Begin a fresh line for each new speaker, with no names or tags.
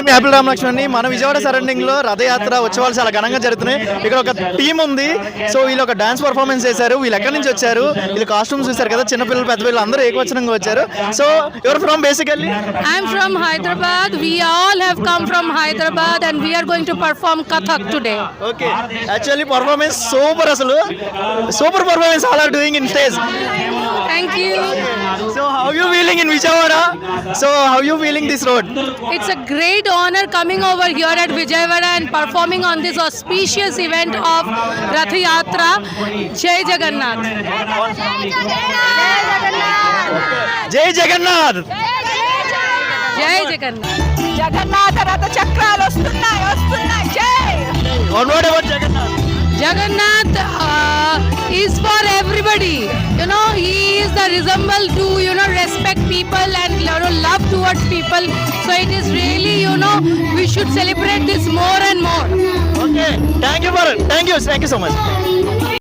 మీ Apple రామలక్ష్మణ్ని మన Vijayawada surrounding లో రథయాత్ర ఉత్సవాలు చాలా ఘనంగా జరుగుతున్నాయి. ఇక్కడ ఒక టీం ఉంది. సో వీళ్ళు ఒక డాన్స్ పర్ఫార్మెన్స్ చేశారు. వీళ్ళు ఎక్కడి నుంచి వచ్చారు, వీళ్ళు కాస్ట్యూమ్స్ చూసారు కదా, చిన్నపిల్లలు పెద్ద పిల్లలు అందరూ ఏకవచనంగా వచ్చారు. So your from basically?
I'm from Hyderabad. We all have come from Hyderabad and we are going to perform Kathak today.
Okay, actually performance super, అసలు super performance all are doing in stage.
Thank you.
So how you feeling in Vijayawada? So how you feeling this road?
It's a great honor coming over here at Vijayawada and performing on this auspicious event of Rath Yatra. Jai Jagannath.
Jai Jagannath.
Jai Jagannath.
Jagannath రథ చక్రాలు వస్తున్నాయి జై.
One word about Jagannath.
Jagannath is for everybody. You know, he is the resemble to, you know, respect people and, you know, love towards people. So it is really, you know, we should celebrate this more and more.
Okay, thank you so much.